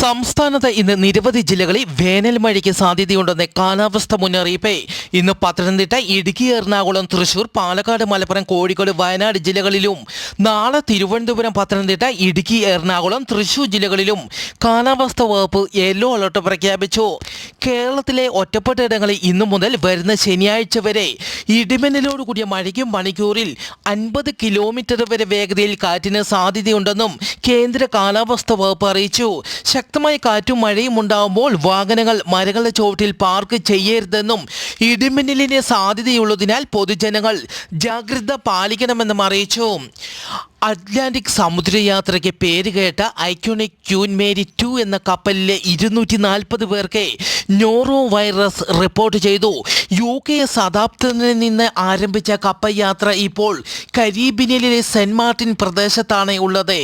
സംസ്ഥാനത്ത് ഇന്ന് നിരവധി ജില്ലകളിൽ വേനൽ മഴയ്ക്ക് സാധ്യതയുണ്ടെന്ന് കാലാവസ്ഥ മുന്നറിയിപ്പ്. ഇന്ന് പത്തനംതിട്ട, ഇടുക്കി, എറണാകുളം, തൃശൂർ, പാലക്കാട്, മലപ്പുറം, കോഴിക്കോട്, വയനാട് ജില്ലകളിലും നാളെ തിരുവനന്തപുരം, പത്തനംതിട്ട, ഇടുക്കി, എറണാകുളം, തൃശൂർ ജില്ലകളിലും കാലാവസ്ഥാ വകുപ്പ് യെല്ലോ അലർട്ട് പ്രഖ്യാപിച്ചു. കേരളത്തിലെ ഒറ്റപ്പെട്ട ഇടങ്ങളിൽ ഇന്നു മുതൽ വരുന്ന ശനിയാഴ്ച വരെ ഇടിമിന്നലോടുകൂടിയ മഴയ്ക്കും മണിക്കൂറിൽ 50 കിലോമീറ്റർ വരെ വേഗതയിൽ കാറ്റിന് സാധ്യതയുണ്ടെന്നും കേന്ദ്ര കാലാവസ്ഥാ വകുപ്പ് അറിയിച്ചു. ശക്തമായ കാറ്റും മഴയും ഉണ്ടാകുമ്പോൾ വാഹനങ്ങൾ മരങ്ങളുടെ ചുവട്ടിൽ പാർക്ക് ചെയ്യരുതെന്നും ഇടിമിന്നലിന് സാധ്യതയുള്ളതിനാൽ പൊതുജനങ്ങൾ ജാഗ്രത പാലിക്കണമെന്നും അറിയിച്ചു. അറ്റ്ലാന്റിക് സമുദ്രയാത്രയ്ക്ക് പേരുകേട്ട ഐക്കോണിക് ക്യൂൻ മേരി 2 എന്ന കപ്പലിലെ 240 പേർക്ക് നോറോ വൈറസ് റിപ്പോർട്ട് ചെയ്തു. UK സതാബ്ദത്തിൽ നിന്ന് ആരംഭിച്ച കപ്പൽ യാത്ര ഇപ്പോൾ കരീബിയനിലെ സെന്റ് മാർട്ടിൻ പ്രദേശത്താണ് ഉള്ളത്.